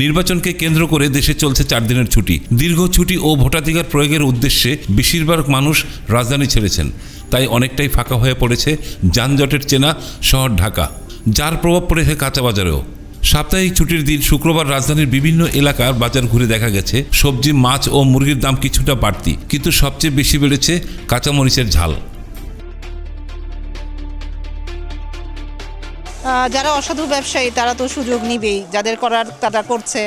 নির্বাচনকে কেন্দ্র করে দেশে চলছে 4 দিনের ছুটি। দীর্ঘ ছুটি ও ভোটাধিকার প্রয়োগের উদ্দেশ্যে বেশিরভাগ মানুষ রাজধানী ছেড়েছেন। তাই অনেকটাই ফাঁকা হয়ে পড়েছে যানজটের চেনা শহর ঢাকা, যার প্রভাব পড়েছে কাঁচা বাজারেও। সাপ্তাহিক ছুটির দিন শুক্রবার রাজধানীর বিভিন্ন এলাকার বাজার ঘুরে দেখা গেছে সবজি, মাছ ও মুরগির দাম কিছুটা বাড়তি, কিন্তু সবচেয়ে বেশি বেড়েছে কাঁচামরিচের ঝাল। যারা অসাধু ব্যবসায়ী তারা তো সুযোগ নিবেই, যাদের করার তারা করছে,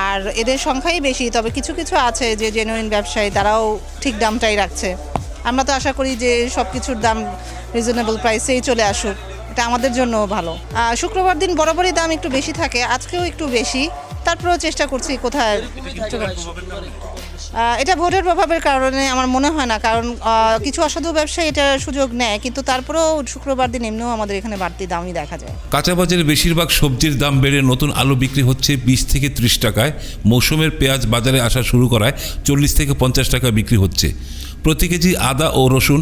আর এদের সংখ্যাই বেশি। তবে কিছু কিছু আছে যে জেনুইন ব্যবসায়ী, তারাও ঠিক দামটাই রাখছে। আমরা তো আশা করি যে সব কিছুর দাম রিজনেবল প্রাইসেই চলে আসুক, এটা আমাদের জন্য ভালো। শুক্রবার দিন বরাবরই দাম একটু বেশি থাকে, আজকেও একটু বেশি, তারপরেও চেষ্টা করছি কোথায়। এটা ভোটের প্রভাবের কারণে আমার মনে হয় না, কারণ কিছু অসাধু ব্যবসায়ী এটা সুযোগ নেয়, কিন্তু তারপরেও শুক্রবার দিন এমনিও আমাদের এখানে বাড়তি দামই দেখা যায়। কাঁচা বাজারে বেশিরভাগ সবজির দাম বেড়ে নতুন আলু বিক্রি হচ্ছে 20 থেকে 30 টাকায়। মৌসুমের পেঁয়াজ বাজারে আসা শুরু করায় 40 থেকে 50 টাকা বিক্রি হচ্ছে। প্রতি কেজি আদা ও রসুন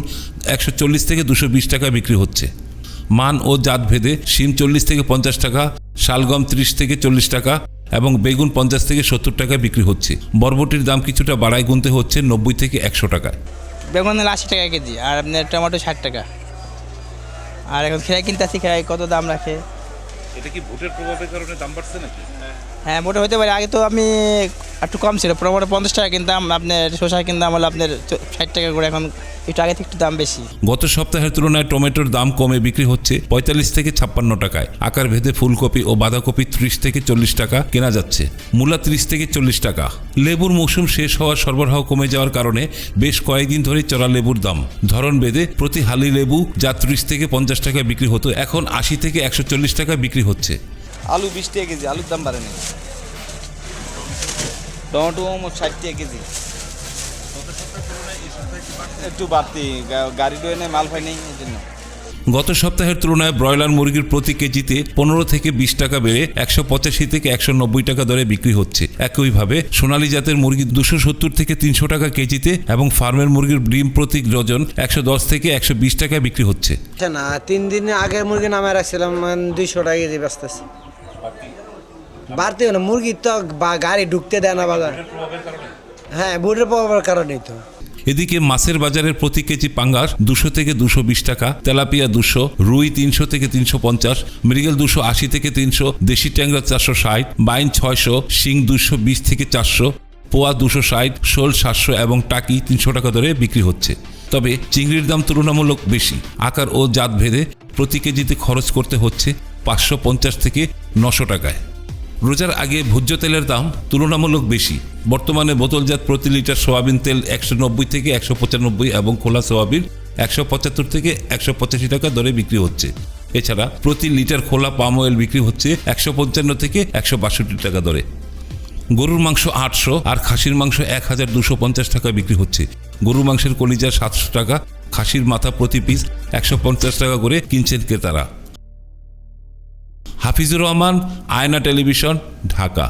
140 থেকে 220 টাকা বিক্রি হচ্ছে। মান ও জাত ভেদে শিম 40 থেকে 50 টাকা, শালগম 30 থেকে 40 টাকা এবং বেগুন 50 থেকে 70 টাকা বিক্রি হচ্ছে। বরবটির দাম কিছুটা বাড়ায় গুনতে হচ্ছে 90 থেকে 100 টাকায়। বেগুন 80 টাকা কেজি, আর আপনার টমেটো 60 টাকা। আর এখন খেয়াই কিনতে আসি, খেয়াই কত দাম রাখে। এটা কি ভোটের প্রভাবের কারণে দাম বাড়ছে নাকি? হ্যাঁ, মোটে হতে পারে। আগে তো আমি একটু কম ছিল, মোটামুটি 50 টাকা কিনতাম, আপনার শসা কিনতাম হলো আপনার 60 টাকা করে। এখন একটু আগে থেকে একটু দাম বেশি। গত সপ্তাহের তুলনায় টমেটোর দাম কমে বিক্রি হচ্ছে 45 থেকে 56 টাকায়। আকার ভেদে ফুলকপি ও বাঁধাকপি 30 থেকে 40 টাকা কেনা যাচ্ছে। মূলা 30 থেকে 40 টাকা। লেবুর মৌসুম শেষ হওয়ার সরবরাহ কমে যাওয়ার কারণে বেশ কয়েকদিন ধরে চড়া লেবুর দাম। ধরন ভেদে প্রতি হালি লেবু যা 30 থেকে 50 টাকা বিক্রি হতো, এখন 80 থেকে 140 টাকা বিক্রি হচ্ছে। আলু 20 টাকা কেজি, আলুর দাম বাড়েনি। টমেটো 60 টাকা কেজি, একটু বাড়তি। গাড়ি ডোয়ে নেই, মাল পাই নেই, এই জন্য। গত সপ্তাহের তুলনায় ব্রয়লার মুরগির প্রতি কেজিতে 15 থেকে 20 টাকা বেড়ে 185 থেকে 190 টাকা দরে বিক্রি হচ্ছে। একইভাবে সোনালী জাতের মুরগি 270 থেকে 300 টাকা কেজিতে এবং ফার্মের মুরগির ডিম প্রতি ডজন 110 থেকে 120 টাকা বিক্রি হচ্ছে। না, 3 দিন আগে মুরগি নামে রাখছিলাম 200 টাকা কেজি বেচতেছি। বাড়তি না, মুরগি তো গাড়ি ঢুকতে দেয় না বাজার। হ্যাঁ, ভোটের প্রভাবের কারণেই তো। এদিকে মাছের বাজারের প্রতি কেজি পাঙ্গাস 200 থেকে 220 টাকা, তেলাপিয়া 200, রুই 300 থেকে 350, মৃগেল 280 থেকে 300, দেশি ট্যাংরা 460, বাইন 600, শিং 220 থেকে 400, পোয়া 260, শোল 700 এবং টাকি 300 টাকা দরে বিক্রি হচ্ছে। তবে চিংড়ির দাম তুলনামূলক বেশি। আকার ও জাত ভেদে প্রতি কেজিতে খরচ করতে হচ্ছে 550 থেকে 900 টাকায়। রোজার আগে ভোজ্য তেলের দাম তুলনামূলক বেশি। বর্তমানে বোতলজাত প্রতি লিটার সয়াবিন তেল 190 থেকে 195 এবং খোলা সয়াবিন 175 থেকে 185 টাকা দরে বিক্রি হচ্ছে। এছাড়া প্রতি লিটার খোলা পাম অয়েল বিক্রি হচ্ছে 155 থেকে 162 টাকা দরে। গরুর মাংস 800 আর খাসির মাংস 1250 টাকা বিক্রি হচ্ছে। গরুর মাংসের কলিজা 700 টাকা, খাসির মাথা প্রতি পিস 150 টাকা করে কিনছেন ক্রেতারা। হাফিজুর রহমান, আয়না টেলিভিশন, ঢাকা।